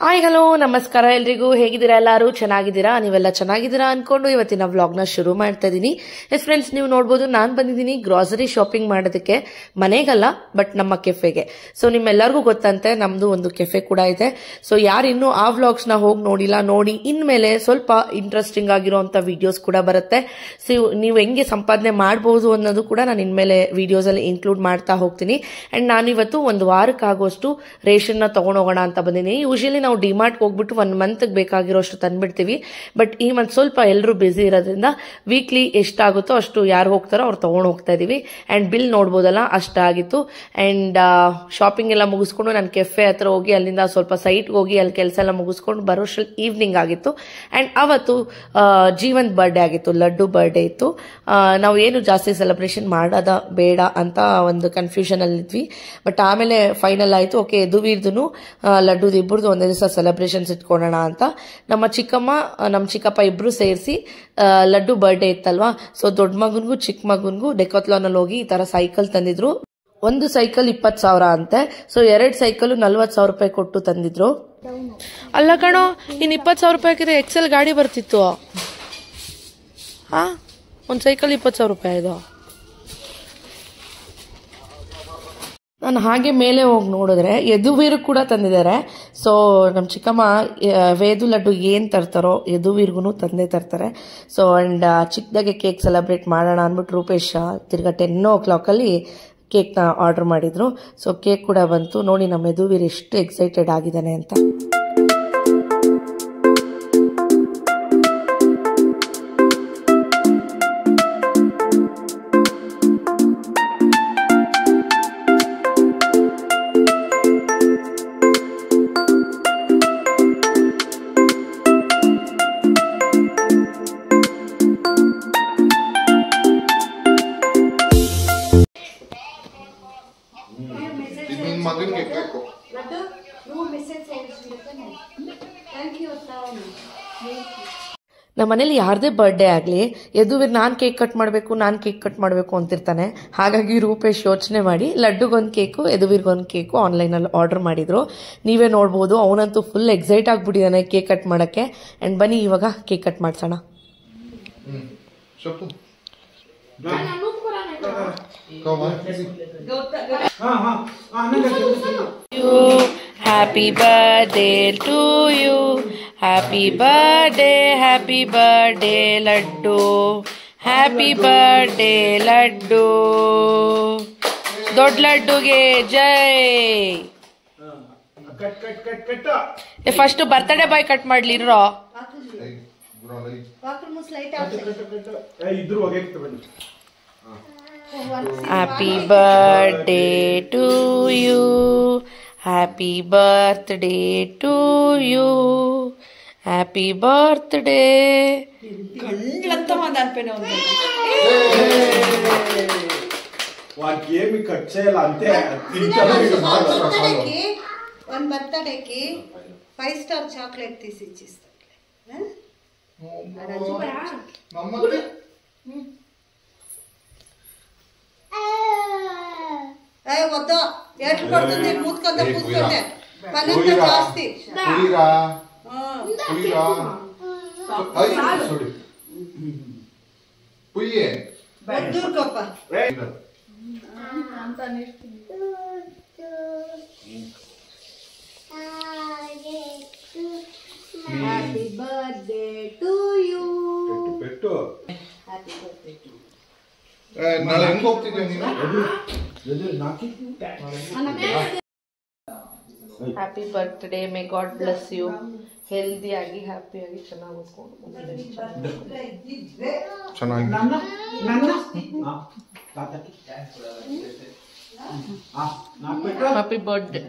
Hi hello ನಮಸ್ಕಾರ ಎಲ್ರಿಗೂ. ಹೇಗಿದ್ದೀರಾ? ಎಲ್ಲರೂ ಚೆನ್ನಾಗಿದ್ದೀರಾ? ನೀವೆಲ್ಲ ಚೆನ್ನಾಗಿದ್ದೀರಾ ಅನ್ಕೊಂಡು ಇವತ್ತಿನ ವ್ಲಾಗ್ನ ಶುರು ಮಾಡ್ತಾ ಇದ್ದೀನಿ. ಎಸ್ ಫ್ರೆಂಡ್ಸ್, ನೀವು ನೋಡ್ಬೋದು ನಾನು ಬಂದಿದ್ದೀನಿ ಗ್ರಾಸರಿ ಶಾಪಿಂಗ್ ಮಾಡೋದಕ್ಕೆ. ಮನೆಗಲ್ಲ, ಬಟ್ ನಮ್ಮ ಕೆಫೆಗೆ. ಸೊ ನಿಮ್ಮೆಲ್ಲರಿಗೂ ಗೊತ್ತಂತೆ ನಮ್ದು ಒಂದು ಕೆಫೆ ಕೂಡ ಇದೆ. ಸೊ ಯಾರು ಇನ್ನೂ ಆ ವ್ಲಾಗ್ಸ್ನ ಹೋಗಿ ನೋಡಿಲ್ಲ, ನೋಡಿ. ಇನ್ಮೇಲೆ ಸ್ವಲ್ಪ ಇಂಟ್ರೆಸ್ಟಿಂಗ್ ಆಗಿರೋಂಥ ವಿಡಿಯೋಸ್ ಕೂಡ ಬರುತ್ತೆ. ಸೊ ನೀವು ಹೆಂಗೆ ಸಂಪಾದನೆ ಮಾಡ್ಬೋದು ಅನ್ನೋದು ಕೂಡ ನಾನು ಇನ್ಮೇಲೆ ವಿಡಿಯೋಸಲ್ಲಿ ಇನ್ಕ್ಲೂಡ್ ಮಾಡ್ತಾ ಹೋಗ್ತೀನಿ. ಅಂಡ್ ನಾನಿವತ್ತು ಒಂದು ವಾರಕ್ಕಾಗುವಷ್ಟು ರೇಷನ್ನ ತಗೊಂಡೋಗೋಣ ಅಂತ ಬಂದಿದ್ದೀನಿ. ಯೂಶಲಿ ನಾವು ಡಿಮಾರ್ಟ್ ಹೋಗ್ಬಿಟ್ಟು 1 ಮಂತ್ ಬೇಕಾಗಿರೋಷ್ಟು ತಂದ್ಬಿಡ್ತೀವಿ. ಬಟ್ ಈ ಮಂತ್ ಸ್ವಲ್ಪ ಎಲ್ಲರೂ ಬಿಸಿ ಇರೋದ್ರಿಂದ ವೀಕ್ಲಿ ಎಷ್ಟಾಗುತ್ತೋ ಅಷ್ಟು ಯಾರು ಹೋಗ್ತಾರೋ ಅವ್ರು ತಗೊಂಡು ಹೋಗ್ತಾ ಇದೀವಿ. ಅಂಡ್ ಬಿಲ್ ನೋಡ್ಬೋದಲ್ಲ, ಅಷ್ಟಾಗಿತ್ತು. ಅಂಡ್ ಶಾಪಿಂಗ್ ಎಲ್ಲ ಮುಗಿಸ್ಕೊಂಡು ನಾನು ಕೆಫೆ ಹತ್ರ ಹೋಗಿ ಅಲ್ಲಿಂದ ಸ್ವಲ್ಪ ಸೈಟ್ಗೆ ಹೋಗಿ ಅಲ್ಲಿ ಕೆಲಸ ಎಲ್ಲ ಮುಗಿಸ್ಕೊಂಡು ಬರೋಷ್ಟ್ರಲ್ಲಿ ಈವ್ನಿಂಗ್ ಆಗಿತ್ತು. ಅಂಡ್ ಅವತ್ತು ಜೀವನ್ ಬರ್ಡೇ ಆಗಿತ್ತು, ಲಡ್ಡು ಬರ್ಡೇ ಇತ್ತು. ನಾವು ಏನು ಜಾಸ್ತಿ ಸೆಲೆಬ್ರೇಷನ್ ಮಾಡೋದ ಬೇಡ ಅಂತ ಒಂದು ಕನ್ಫ್ಯೂಷನ್ ಅಲ್ಲಿ ಇದ್ವಿ. ಬಟ್ ಆಮೇಲೆ ಫೈನಲ್ ಆಯ್ತು, ಓಕೆ ಯದುವೀರ್ದು ಲಡ್ಡುದು ಇಬ್ಬರದು ಒಂದೇ ದಿವಸ ಸೆಲೆಬ್ರೇಷನ್ಸ್ ಇಟ್ಕೊಳ್ಳೋಣ ಅಂತ. ನಮ್ಮ ಚಿಕ್ಕಮ್ಮ ನಮ್ಮ ಚಿಕ್ಕಪ್ಪ ಇಬ್ರು ಸೇರಿಸಿ ಲಡ್ಡು ಬರ್ಡೇ ಇತ್ತಲ್ವಾ, ಸೊ ದೊಡ್ಡ ಮಗನ್ಗೂ ಚಿಕ್ಕ ಮಗನ್ಗೂ ಡೆಕಾಥ್ಲಾನಲ್ಲಿ ಹೋಗಿ ಈ ತರ ಸೈಕಲ್ ತಂದಿದ್ರು. ಒಂದು ಸೈಕಲ್ 20,000 ಅಂತೆ. ಸೊ 2 ಸೈಕಲ್ 40,000 ರೂಪಾಯಿ ಕೊಟ್ಟು ತಂದಿದ್ರು. ಅಲ್ಲ ಕಣೋ, ಇನ್ 20,000 ರೂಪಾಯಿ ಎಕ್ಸೆಲ್ ಗಾಡಿ ಬರ್ತಿತ್ತು. ಒಂದು ಸೈಕಲ್ 20,000 ರೂಪಾಯಿ ಇದು. ನಾನು ಹಾಗೆ ಮೇಲೆ ಹೋಗಿ ನೋಡಿದ್ರೆ ಯದುವೀರು ಕೂಡ ತಂದಿದ್ದಾರೆ. ಸೊ ನಮ್ಮ ಚಿಕ್ಕಮ್ಮ ವೇದು ಲಡ್ಡು ಏನು ತರ್ತಾರೋ ಯದುವೀರ್ಗೂ ತಂದೆ ತರ್ತಾರೆ. ಸೊ ಅಂಡ್ ಚಿಕ್ಕದಾಗೆ ಕೇಕ್ ಸೆಲೆಬ್ರೇಟ್ ಮಾಡೋಣ ಅಂದ್ಬಿಟ್ಟು ರೂಪೇಶ್ ತಿರ್ಗಾ 10 o'clock ಕೇಕ್ನ ಆರ್ಡರ್ ಮಾಡಿದ್ರು. ಸೊ ಕೇಕ್ ಕೂಡ ಬಂತು. ನೋಡಿ ನಮ್ಮ ಯದುವೀರ್ ಎಷ್ಟು ಎಕ್ಸೈಟೆಡ್ ಆಗಿದ್ದಾನೆ ಅಂತ. ನಮ್ಮ ಮನೇಲಿ ಯಾರದೇ ಬರ್ಡೇ ಆಗಲಿ ಯದುವೀರ್ ನಾನು ಕೇಕ್ ಕಟ್ ಮಾಡಬೇಕು ಅಂತಿರ್ತಾನೆ. ಹಾಗಾಗಿ ರೂಪೇಶ್ ಯೋಚನೆ ಮಾಡಿ ಲಡ್ಡುಗೊಂದು ಕೇಕು ಯದುವೀರ್ಗೊಂದು ಕೇಕು ಆನ್ಲೈನಲ್ಲಿ ಆರ್ಡರ್ ಮಾಡಿದ್ರು. ನೀವೇ ನೋಡ್ಬೋದು, ಅವನಂತೂ ಫುಲ್ ಎಕ್ಸೈಟ್ ಆಗ್ಬಿಟ್ಟಿದ್ದಾನೆ ಕೇಕ್ ಕಟ್ ಮಾಡೋಕ್ಕೆ. ಆ್ಯಂಡ್ ಬನ್ನಿ ಇವಾಗ ಕೇಕ್ ಕಟ್ ಮಾಡ್ಸೋಣ. Happy birthday to you. Happy birthday laddu. Happy birthday laddu. ದೊಡ್ಡ ಲಡ್ಡುಗೆ ಜೈ. ಫಸ್ಟ್ ಬರ್ತ್ಡೇ ಬಾಯ್ ಕಟ್ ಮಾಡ್ಲಿರೋ. Happy birthday to you. Happy birthday to you. Happy birthday. కండ్లంతా దానిపైన ఉంది. వాకి ఏమి కట్ చేయాలి అంతే. వన్ బర్త్డేకి 5 స్టార్ చాక్లెట్ తీసి ఇచ్చిస్తా. వద్దా ఎట్లు పడుతుంది మూతుకొద్ద పూసుకుంటే పనంతా జాస్తి దూరుకోప్ప. Happy birthday to you. పెట్టు. హ్యాపీ బర్త్డే టు ನಾಳೆ ಹೆಂಗ್ ಹೋಗ್ತಿದ್ಯಾ ನೀನು? Happy birthday, may God bless you. Healthy ಆಗಿ ಹ್ಯಾಪಿ ಆಗಿ ಚೆನ್ನಾಗಿ ಓದ್ಕೊಂಡು ಹ್ಯಾಪಿ ಬರ್ತ್ಡೇ.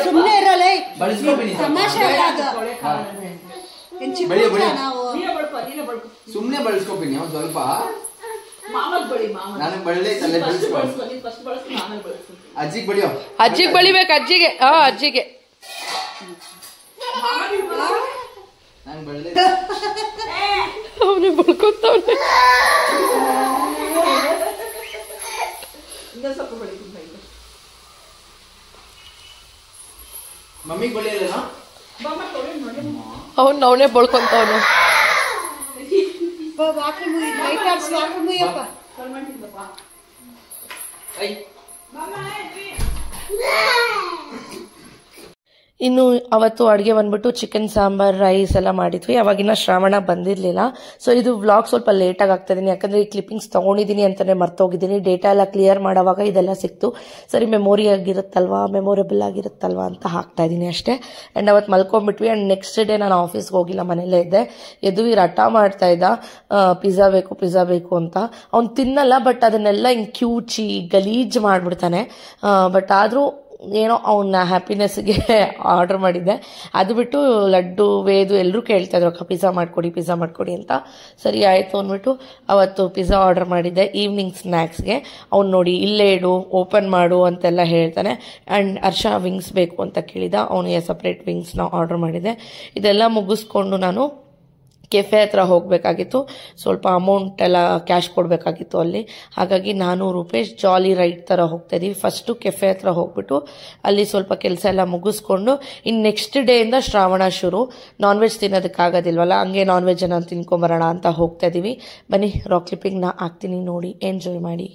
ಸುಮ್ಮನೆ ಇರಲ್ಲ ಸುಮ್ಮನೆ ಬಳಸ್ಕೋತೀನಿ ಒಂದ್ ಸ್ವಲ್ಪ. ಅಜ್ಜಿಗೆ ಬಳಿಯೋ, ಅಜ್ಜಿಗೆ ಬಳಿಬೇಕು. ಅಜ್ಜಿಗೆ ಅಜ್ಜಿಗೆ ಅವನು ಬಳ್ಕೊತವ್ರೆ. ಮಮ್ಮಿ ಬಳಿಯಲ್ಲ ಅವ್ನು ಅವನೇ ಬಳ್ಕೊಂತವನು. ಇನ್ನು ಅವತ್ತು ಅಡುಗೆ ಬಂದ್ಬಿಟ್ಟು ಚಿಕನ್ ಸಾಂಬಾರ್ ರೈಸ್ ಎಲ್ಲ ಮಾಡಿದ್ವಿ. ಅವಾಗಿನ ಶ್ರಾವಣ ಬಂದಿರಲಿಲ್ಲ. ಸೊ ಇದು ವ್ಲಾಗ್ ಸ್ವಲ್ಪ ಲೇಟಾಗಿ ಆಗ್ತಾಯಿದ್ದೀನಿ, ಯಾಕಂದರೆ ಈ ಕ್ಲಿಪ್ಪಿಂಗ್ಸ್ ತೊಗೊಂಡಿದ್ದೀನಿ ಅಂತಲೇ ಮರ್ತೋಗಿದ್ದೀನಿ. ಡೇಟಾ ಎಲ್ಲ ಕ್ಲಿಯರ್ ಮಾಡೋವಾಗ ಇದೆಲ್ಲ ಸಿಕ್ತು. ಸರಿ ಮೆಮೊರೇಬಲ್ ಆಗಿರುತ್ತಲ್ವಾ ಅಂತ ಹಾಕ್ತಾ ಇದ್ದೀನಿ ಅಷ್ಟೇ. ಆ್ಯಂಡ್ ಅವತ್ತು ಮಲ್ಕೊಂಡ್ಬಿಟ್ವಿ. ಆ್ಯಂಡ್ ನೆಕ್ಸ್ಟ್ ಡೇ ನಾನು ಆಫೀಸ್ಗೆ ಹೋಗಿಲ್ಲ, ಮನೇಲೇ ಇದ್ದೆ. ರಟ ಮಾಡ್ತಾ ಇದ್ದ ಪಿಜ್ಜಾ ಬೇಕು ಅಂತ. ಅವ್ನು ತಿನ್ನಲ್ಲ, ಬಟ್ ಅದನ್ನೆಲ್ಲ ಹಿಂಗೆ ಕ್ಯೂಚಿ ಗಲೀಜ್ ಮಾಡಿಬಿಡ್ತಾನೆ. ಬಟ್ ಆದರೂ ಏನೋ ಅವನ ಹ್ಯಾಪಿನೆಸ್ಗೆ ಆರ್ಡರ್ ಮಾಡಿದ್ದೆ. ಅದು ಬಿಟ್ಟು ಲಡ್ಡು ವೇದು ಎಲ್ಲರೂ ಕೇಳ್ತಾಯಿದ್ರು, ಅಕ್ಕ ಪಿಜ್ಜಾ ಮಾಡಿಕೊಡಿ ಅಂತ. ಸರಿ ಆಯಿತು ಅಂದ್ಬಿಟ್ಟು ಅವತ್ತು ಪಿಜ್ಜಾ ಆರ್ಡರ್ ಮಾಡಿದ್ದೆ ಈವ್ನಿಂಗ್ ಸ್ನ್ಯಾಕ್ಸ್ಗೆ. ಅವ್ನು ನೋಡಿ ಇಲ್ಲೇ ಇಡು, ಓಪನ್ ಮಾಡು ಅಂತೆಲ್ಲ ಹೇಳ್ತಾನೆ. ಆ್ಯಂಡ್ ಹರ್ಷ ವಿಂಗ್ಸ್ ಬೇಕು ಅಂತ ಕೇಳಿದ, ಅವನಿಗೆ ಸಪ್ರೇಟ್ ವಿಂಗ್ಸ್ನ ಆರ್ಡರ್ ಮಾಡಿದ್ದೆ. ಇದೆಲ್ಲ ಮುಗಿಸ್ಕೊಂಡು ನಾನು ಕೆಫೆ ಹತ್ರ ಹೋಗಬೇಕಾಗಿತ್ತು. ಸ್ವಲ್ಪ ಅಮೌಂಟ್ ಎಲ್ಲ ಕ್ಯಾಶ್ ಕೊಡಬೇಕಾಗಿತ್ತು ಅಲ್ಲಿ. ಹಾಗಾಗಿ 400 ರೂಪಾಯಿ ಜಾಲಿ ರೈಡ್ ಥರ ಹೋಗ್ತಾಯಿದ್ದೀವಿ. ಫಸ್ಟು ಕೆಫೆ ಹತ್ರ ಹೋಗ್ಬಿಟ್ಟು ಅಲ್ಲಿ ಸ್ವಲ್ಪ ಕೆಲಸ ಎಲ್ಲ ಮುಗಿಸ್ಕೊಂಡು ಇನ್ನು ನೆಕ್ಸ್ಟ್ ಡೇಯಿಂದ ಶ್ರಾವಣ ಶುರು. ನಾನ್ ವೆಜ್ ತಿನ್ನೋದಕ್ಕಾಗೋದಿಲ್ವಲ್ಲ, ಹಂಗೆ ನಾನ್ ವೆಜ್ ಅನ್ನ ತಿನ್ಕೊಂಬರೋಣ ಅಂತ ಹೋಗ್ತಾಯಿದ್ದೀವಿ. ಬನ್ನಿ, ರಾಕ್ ಕ್ಲಿಪ್ಪಿಂಗ್ನ ಹಾಕ್ತೀನಿ, ನೋಡಿ ಎಂಜಾಯ್ ಮಾಡಿ.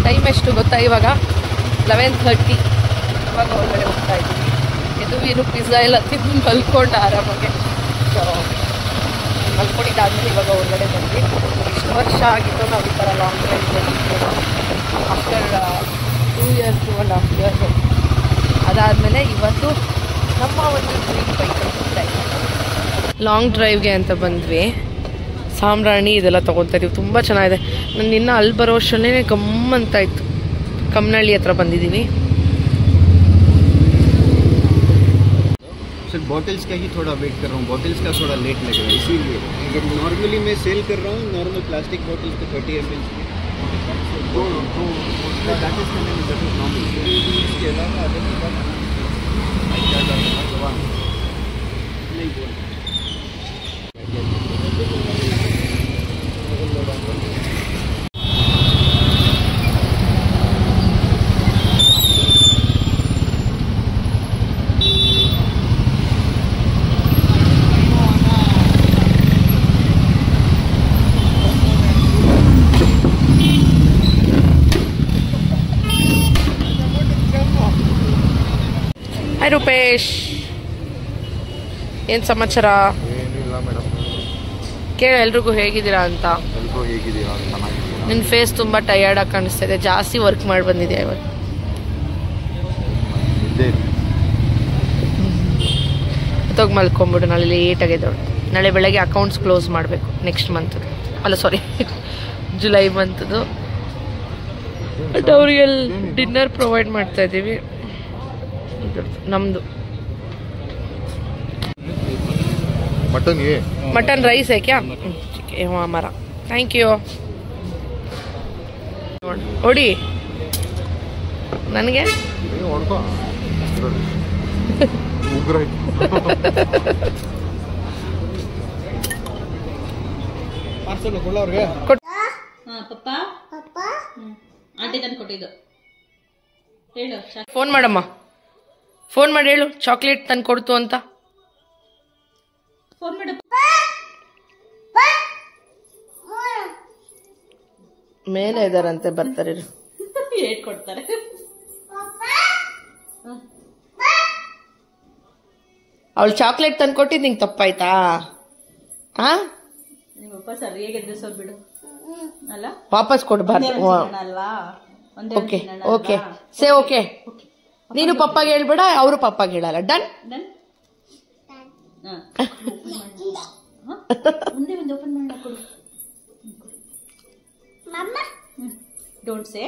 ಟೈಮ್ ಎಷ್ಟು ಗೊತ್ತಾ? ಇವಾಗ 11:30. ಇವಾಗ ಹೊರಗಡೆ ಹೋಗ್ತಾ ಇದ್ದೀವಿ. ಇದು ಪಿಜ್ಜಾ ಎಲ್ಲ ತಿಂದು ಮಲ್ಕೊಂಡು ಆರಾಮಾಗೆ. ಸೊ ಮಲ್ಕೊಂಡಿದ್ದಾದ್ಮೇಲೆ ಇವಾಗ ಹೊರಗಡೆ ಬಂದ್ವಿ. ಇಷ್ಟು ವರ್ಷ ಆಗಿತ್ತು ನಾವು ಈ ಥರ long drive after 2 years 2.5 years. ಅದಾದಮೇಲೆ ಇವತ್ತು ನಮ್ಮ ಒಂದು ಡ್ರೀಮ್ ಬೈಕ್ ಲಾಂಗ್ ಡ್ರೈವ್ಗೆ ಅಂತ ಬಂದ್ವಿ. ಸಾಂಬ್ರಾಣಿ ಇದೆಲ್ಲ ತೊಗೊತಾ ಇದೀವಿ, ತುಂಬ ಚೆನ್ನಾಗಿದೆ. ನಾನು ಇನ್ನು ಅಲ್ಲಿ ಬರೋ ಅಷ್ಟರಲ್ಲೇ ಗಮ್ಮಂತ ಇತ್ತು. ಕಮ್ಮನಹಳ್ಳಿ ಹತ್ರ ಬಂದಿದ್ದೀವಿ. सर बॉटल्स का ही थोड़ा वेट कर रहा हूँ, बॉटल्स का थोड़ा लेट लगेगा इसीलिए. अगर नॉर्मली मैं सेल कर रहा हूँ नॉर्मल प्लास्टिक बॉटल्स के 30 ml इसके अलावा अगर नहीं बोल ಹಾಯ್ ರೂಪೇಶ್, ಏನು ಸಮಾಚಾರ? ಏನಿಲ್ಲ ಮೇಡಮ್, ಕೇಳ ಎಲ್ರಿಗೂ ಹೇಗಿದ್ದೀರಾ ಅಂತ. ಎಲ್ರಿಗೂ ಹೇಗಿದ್ದೀರಾ? ಚೆನ್ನಾಗಿದ್ದೀರಾ? ನಿನ್ನ ಫೇಸ್ ತುಂಬ ಟಯರ್ಡಾಗಿ ಕಾಣಿಸ್ತಾ ಇದೆ, ಜಾಸ್ತಿ ವರ್ಕ್ ಮಾಡಿ ಬಂದಿದೆಯಾ ಇವತ್ತು? ಇದ್ದೇ ಹೋಗಿ ಮಲ್ಕೊಂಬಿಡು, ನಾಳೆ ಲೇಟಾಗಿದ್ದವಳು. ನಾಳೆ ಬೆಳಗ್ಗೆ ಅಕೌಂಟ್ಸ್ ಕ್ಲೋಸ್ ಮಾಡಬೇಕು ನೆಕ್ಸ್ಟ್ ಮಂತ್, ಅಲ್ಲ ಸಾರಿ ಜುಲೈ ಮಂತ್ದು. ಬಟ್ ಅವ್ರಿಗೆ ಡಿನ್ನರ್ ಪ್ರೊವೈಡ್ ಮಾಡ್ತಾ ಇದ್ದೀವಿ. ನಮ್ಮದು मटन राइस है क्या? ठीक है, वो हमारा. Thank you. ओडी ನನಗೆ ಫೋನ್ ಮಾಡಮ್ಮ, ಫೋನ್ ಮಾಡಿ ಹೇಳು ಚಾಕ್ಲೇಟ್ ತಂದು ಕೊಡ್ತು ಅಂತ. ಮೇಲೆ ಇದಾರಂತೆ, ಬರ್ತಾರೆ ಕೊಡ್ತಾರೆ. ಅವಳು ಚಾಕ್ಲೇಟ್ ತಂದು ಕೊಟ್ಟಿದ್ದು ನಿಂಗೆ ತಪ್ಪಾಯ್ತಾ? ನಿಮ್ಮಪ್ಪ ಸರಿಯಾಗಿ ಎದುರಿಸೋದು ಬಿಡು ಅಲ್ಲ, ವಾಪಸ್ ಕೊಡ್ಬಾರ್ದು. Okay okay say okay. ನೀನು ಪಪ್ಪಾಗೆ ಹೇಳ್ಬೇಡ, ಅವರು ಪಪ್ಪಾಗೆ ಹೇಳಲ್ಲ. ಡನ್. ಮುಂದೆ ಒಂದು ಓಪನ್ ಮಾಡಿ ಕೊಡು. ಡೋಂಟ್ ಸೇ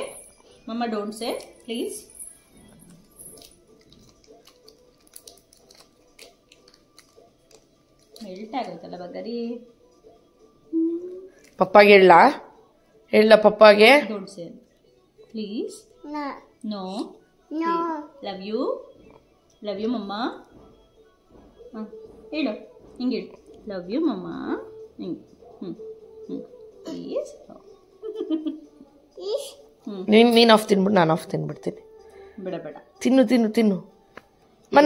ಮಮ್ಮ, ಡೋಂಟ್ ಸೇ ಪ್ಲೀಸ್. ಮೆಲ್ಟ್ ಆಗುತ್ತಲ್ಲ ಬಗರಿ. ಪಪ್ಪಾಗೆ ಹೇಳ ಪಪ್ಪಾಗೆ. Don't say please. No. Love you, love you mamma. ಹೇಳು ಹಿಂಗೆ ಹೇಳು, ಲವ್ ಯು ಮಮ್ಮ. ಹಿಂಗೆ ಪ್ಲೀಸ್. ನೀನು ಆಫ್ ತಿನ್ಬಿಟ್ಟು ನಾನು ಆಫ್ ತಿನ್ಬಿಡ್ತೀನಿ. ಬೇಡ ಬೇಡ, ತಿನ್ನು ತಿನ್ನು ತಿನ್ನು.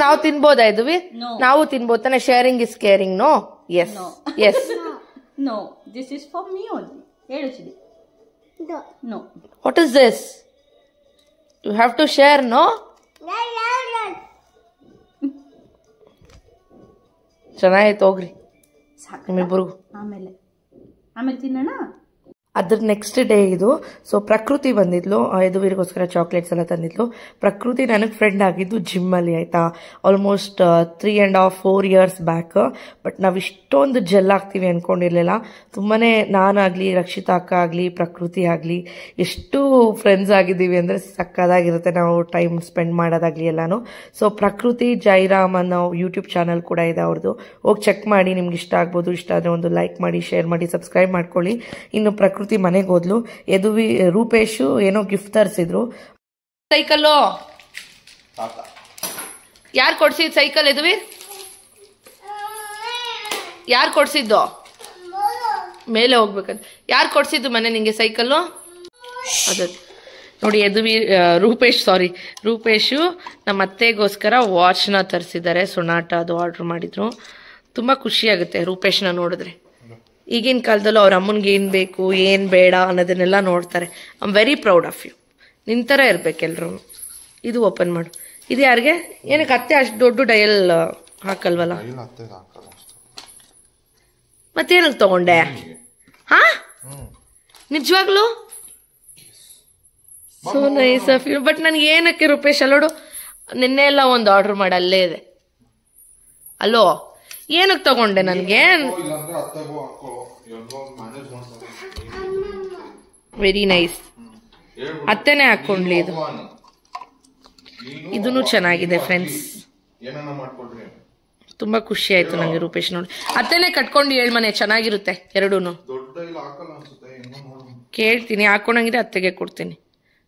ನಾವು ತಿನ್ಬೋದಾ ಇದುವಿ? ನಾವು ತಿನ್ಬೋದು ತಾನೆ. Sharing is caring. No? Yes yes. No, this is for me only. ಹೇಳು ಚಿಡಿ. No. What is this? You have to share. No? ಚೆನ್ನಾಗಿತ್ತು, ಹೋಗ್ರಿ ನಿಮ್ಮಿಬ್ಬರಿಗೂ. ಆಮೇಲೆ ತಿನ್ನೋಣ. ಅದ್ರ ನೆಕ್ಸ್ಟ್ ಡೇ ಇದು. ಸೊ ಪ್ರಕೃತಿ ಬಂದಿದ್ಲು, ಯದುವೀರಿಗೋಸ್ಕರ ಚಾಕ್ಲೇಟ್ಸ್ ಎಲ್ಲ ತಂದಿದ್ಲು. ಪ್ರಕೃತಿ ನನಗೆ ಫ್ರೆಂಡ್ ಆಗಿದ್ದು ಜಿಮ್ಮಲ್ಲಿ, ಆಯಿತಾ, ಆಲ್ಮೋಸ್ಟ್ 3.5-4 years ಬ್ಯಾಕ್. ಬಟ್ ನಾವು ಇಷ್ಟೊಂದು ಜೆಲ್ ಆಗ್ತೀವಿ ಅಂದ್ಕೊಂಡಿರಲಿಲ್ಲ. ತುಂಬಾ ನಾನಾಗಲಿ, ರಕ್ಷಿತಾ ಅಕ್ಕ ಆಗಲಿ, ಪ್ರಕೃತಿ ಆಗಲಿ ಎಷ್ಟು ಫ್ರೆಂಡ್ಸ್ ಆಗಿದ್ದೀವಿ ಅಂದರೆ ಸಕ್ಕದಾಗಿರುತ್ತೆ ನಾವು ಟೈಮ್ ಸ್ಪೆಂಡ್ ಮಾಡೋದಾಗಲಿ ಎಲ್ಲನೂ. ಸೊ ಪ್ರಕೃತಿ ಜೈರಾಮ್ ಅನ್ನೋ ಯೂಟ್ಯೂಬ್ ಚಾನಲ್ ಕೂಡ ಇದೆ ಅವ್ರದ್ದು, ಹೋಗಿ ಚೆಕ್ ಮಾಡಿ. ನಿಮ್ಗೆ ಇಷ್ಟ ಆಗ್ಬೋದು. ಇಷ್ಟ ಆದರೆ ಒಂದು ಲೈಕ್ ಮಾಡಿ, ಶೇರ್ ಮಾಡಿ, ಸಬ್ಸ್ಕ್ರೈಬ್ ಮಾಡ್ಕೊಳ್ಳಿ. ಇನ್ನು ಪ್ರಕೃತಿ ಮನೆಗೆ ಹೋದ್ಲು. ಯದುವಿ ರೂಪೇಶು ಏನೋ ಗಿಫ್ಟ್ ತರಿಸಿದ್ರು. ಸೈಕಲ್ಲು ಯಾರು ಕೊಡ್ಸಿದ್? ಸೈಕಲ್ ಯದುವಿ ಯಾರು ಕೊಡ್ಸಿದ್ದು? ಮೇಲೆ ಹೋಗ್ಬೇಕಂತ ಯಾರು ಕೊಡ್ಸಿದ್ದು ಮನೆ ನಿಂಗೆ ಸೈಕಲ್ಲು? ಅದ ನೋಡಿ, ರೂಪೇಶು ನಮ್ಮ ಅತ್ತೆಗೋಸ್ಕರ ವಾಚ್ನ ತರಿಸಿದ್ದಾರೆ. ಸೊನಾಟ ಅದು ಆರ್ಡರ್ ಮಾಡಿದ್ರು. ತುಂಬಾ ಖುಷಿ ಆಗುತ್ತೆ ರೂಪೇಶ್ನ ನೋಡಿದ್ರೆ. ಈಗಿನ ಕಾಲದಲ್ಲೂ ಅವ್ರ ಅಮ್ಮನಿಗೆ ಏನು ಬೇಕು ಏನು ಬೇಡ ಅನ್ನೋದನ್ನೆಲ್ಲ ನೋಡ್ತಾರೆ. I am very proud of you. ನಿಂತರ ಇರ್ಬೇಕೆಲ್ರು. ಇದು ಓಪನ್ ಮಾಡು. ಇದು ಯಾರಿಗೆ? ಏನಕ್ಕೆ ಅತ್ತೆ ಅಷ್ಟು ದೊಡ್ಡ ಡಯಲ್ ಹಾಕಲ್ವಲ್ಲ? ಮತ್ತೇನಕ್ಕೆ ತಗೊಂಡೆ? ಹಾ, ನಿಜವಾಗ್ಲು so nice of you. But ನನಗೆ ಏನಕ್ಕೆ ರೂಪೇಶ್ ಅಲ್ಲೋಡು, ನಿನ್ನೆ ಎಲ್ಲ ಒಂದು ಆರ್ಡರ್ ಮಾಡಿ ಅಲ್ಲೇ ಇದೆ. ಅಲ್ಲೋ, ಏನಕ್ಕೆ ತಗೊಂಡೆ? ನನಗೆ ವೆರಿ ನೈಸ್. ಅತ್ತೆನೇ ಹಾಕೊಂಡ್ಲಿ. ಇದು ಇದೂ ಚೆನ್ನಾಗಿದೆ ಫ್ರೆಂಡ್ಸ್. ತುಂಬಾ ಖುಷಿ ಆಯ್ತು ನಂಗೆ ರೂಪೇಶ್ ನೋಡಿ. ಅತ್ತೆನೇ ಕಟ್ಕೊಂಡು ಏಳ್ ಮನೆ ಚೆನ್ನಾಗಿರುತ್ತೆ ಎರಡೂನು. ಕೇಳ್ತೀನಿ, ಹಾಕೊಂಡಂಗಿದೆ ಅತ್ತೆಗೆ ಕೊಡ್ತೀನಿ.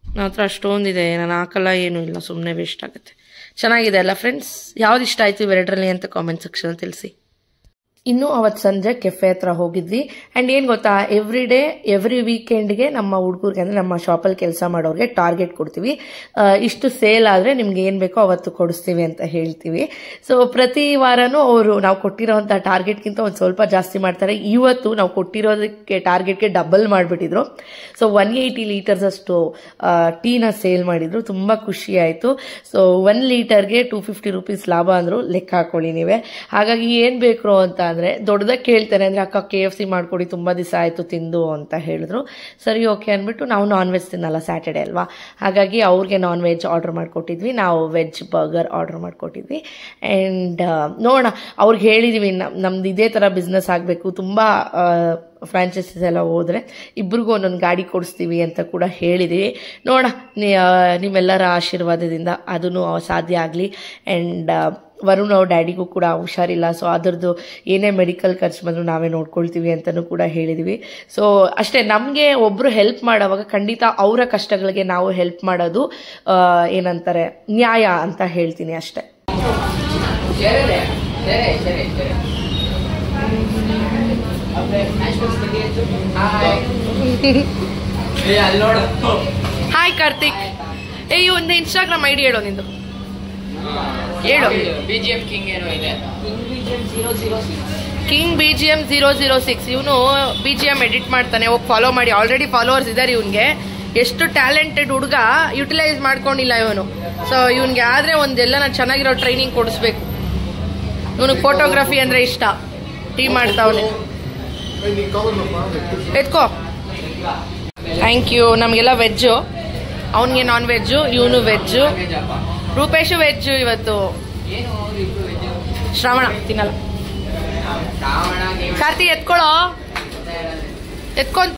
ನನ್ನ ಹತ್ರ ಅಷ್ಟೊಂದಿದೆ, ನಾನು ಹಾಕಲ್ಲ, ಏನೂ ಇಲ್ಲ, ಸುಮ್ಮನೆ ವೇಸ್ಟ್ ಆಗುತ್ತೆ. ಚೆನ್ನಾಗಿದೆ ಅಲ್ಲ ಫ್ರೆಂಡ್ಸ್? ಯಾವ್ದು ಇಷ್ಟ ಆಯ್ತು ಇವೆರಡರಲ್ಲಿ ಅಂತ ಕಾಮೆಂಟ್ ಸೆಕ್ಷನ್ ತಿಳಿಸಿ. ಇನ್ನು ಅವತ್ತು ಸಂಜೆ ಕೆಫೆ ಹತ್ರ ಹೋಗಿದ್ವಿ. ಆ್ಯಂಡ್ ಏನು ಗೊತ್ತಾ, ಎವ್ರಿ ವೀಕೆಂಡ್ಗೆ ನಮ್ಮ ಹುಡುಗರಿಗೆ ಅಂದರೆ ನಮ್ಮ ಶಾಪಲ್ಲಿ ಕೆಲಸ ಮಾಡೋರಿಗೆ ಟಾರ್ಗೆಟ್ ಕೊಡ್ತೀವಿ. ಇಷ್ಟು ಸೇಲ್ ಆದರೆ ನಿಮ್ಗೆ ಏನು ಬೇಕೋ ಅವತ್ತು ಕೊಡಿಸ್ತೀವಿ ಅಂತ ಹೇಳ್ತೀವಿ. ಸೊ ಪ್ರತಿ ವಾರನೂ ಅವರು ನಾವು ಕೊಟ್ಟಿರೋಂಥ ಟಾರ್ಗೆಟ್ಗಿಂತ ಒಂದು ಸ್ವಲ್ಪ ಜಾಸ್ತಿ ಮಾಡ್ತಾರೆ. ಇವತ್ತು ನಾವು ಕೊಟ್ಟಿರೋದಕ್ಕೆ ಟಾರ್ಗೆಟ್ಗೆ ಡಬಲ್ ಮಾಡಿಬಿಟ್ಟಿದ್ರು. ಸೊ 180 ಲೀಟರ್ಸ್ ಅಷ್ಟು ಟೀನ ಸೇಲ್ ಮಾಡಿದ್ರು. ತುಂಬ ಖುಷಿ ಆಯಿತು. ಸೊ 1 ಲೀಟರ್ಗೆ 250 ರೂಪೀಸ್ ಲಾಭ ಅಂದರು. ಲೆಕ್ಕ ಹಾಕೊಳ್ಳಿ ನೀವೇ. ಹಾಗಾಗಿ ಏನು ಬೇಕು ಅಂತ ಅಂದರೆ ದೊಡ್ಡದಾಗಿ ಕೇಳ್ತಾರೆ. ಅಂದರೆ ಅಕ್ಕ KFC ಮಾಡಿಕೊಡಿ, ತುಂಬ ದಿವಸ ಆಯಿತು ತಿಂದು ಅಂತ ಹೇಳಿದ್ರು. ಸರಿ ಓಕೆ ಅಂದ್ಬಿಟ್ಟು, ನಾವು ನಾನ್ ವೆಜ್ ತಿನ್ನಲ್ಲ, ಸ್ಯಾಟರ್ಡೆ ಅಲ್ವಾ, ಹಾಗಾಗಿ ಅವ್ರಿಗೆ ನಾನ್ ವೆಜ್ ಆರ್ಡರ್ ಮಾಡಿಕೊಟ್ಟಿದ್ವಿ. ನಾವು ವೆಜ್ ಬರ್ಗರ್ ಆರ್ಡರ್ ಮಾಡಿಕೊಟ್ಟಿದ್ವಿ. ಆ್ಯಂಡ್ ನೋಡೋಣ, ಅವ್ರಿಗೆ ಹೇಳಿದ್ದೀವಿ ನಮ್ದು ಇದೇ ಥರ ಬಿಸ್ನೆಸ್ ಆಗಬೇಕು, ತುಂಬ ಫ್ರಾಂಚೈಸೀಸ್ ಎಲ್ಲ ಹೋದರೆ ಇಬ್ರಿಗೂ ಒಂದೊಂದು ಗಾಡಿ ಕೊಡಿಸ್ತೀವಿ ಅಂತ ಕೂಡ ಹೇಳಿದ್ದೀವಿ. ನೋಡೋಣ, ನಿಮ್ಮೆಲ್ಲರ ಆಶೀರ್ವಾದದಿಂದ ಅದೂ ಸಾಧ್ಯ ಆಗಲಿ. ಆ್ಯಂಡ್ ವರುಣ್ ಅವ್ರ ಡ್ಯಾಡಿಗೂ ಕೂಡ ಹುಷಾರಿಲ್ಲ. ಸೊ ಅದರದ್ದು ಏನೇ ಮೆಡಿಕಲ್ ಖರ್ಚು ಬಂದರೂ ನಾವೇ ನೋಡ್ಕೊಳ್ತೀವಿ ಅಂತಲೂ ಕೂಡ ಹೇಳಿದ್ವಿ. ಸೊ ಅಷ್ಟೇ, ನಮಗೆ ಒಬ್ಬರು ಹೆಲ್ಪ್ ಮಾಡೋವಾಗ ಖಂಡಿತ ಅವರ ಕಷ್ಟಗಳಿಗೆ ನಾವು ಹೆಲ್ಪ್ ಮಾಡೋದು ಏನಂತಾರೆ ನ್ಯಾಯ ಅಂತ ಹೇಳ್ತೀನಿ ಅಷ್ಟೇ. ಹಾಯ್ ಕಾರ್ತಿಕ್. ಈ ಒಂದು ಇನ್ಸ್ಟಾಗ್ರಾಮ್ ಐಡಿ ಹೇಳೋ ನಿಂದು, ಹೇಳು. King BGM 006. ಇವನು BGM ಎಡಿಟ್ ಮಾಡ್ತಾನೆ, ಹೋಗಿ ಫಾಲೋ ಮಾಡಿ. ಆಲ್ರೆಡಿ ಫಾಲೋವರ್ಸ್ ಇದ್ದಾರೆ ಇವನ್ಗೆ. ಎಷ್ಟು ಟ್ಯಾಲೆಂಟೆಡ್ ಹುಡುಗ, ಯುಟಿಲೈಸ್ ಮಾಡ್ಕೊಂಡಿಲ್ಲ ಇವನು. ಸೊ ಇವನ್ಗೆ ಆದ್ರೆ ಒಂದೆಲ್ಲ ನಾನು ಚೆನ್ನಾಗಿರೋ ಟ್ರೈನಿಂಗ್ ಕೊಡಿಸ್ಬೇಕು. ಇವನಿಗೆ ಫೋಟೋಗ್ರಫಿ ಅಂದ್ರೆ ಇಷ್ಟ, ಟೀ ಮಾಡ್ತಾವನೆ. ಎತ್ಕೋ. Thank you. ನಮಗೆಲ್ಲ ವೆಜ್ಜು, ಅವನಿಗೆ ನಾನ್ ವೆಜ್ಜು, ಇವನು ವೆಜ್ಜು. ರೂಪೇಶು ವೆಜ್ಜು ಇವತ್ತು. ಶ್ರಾವಣ ತಿನ್ನಲ್ಲ. ಕಾರ್ತಿ ಎತ್ಕೊಳ್ಳೋ, ಎತ್ಕೊಂತ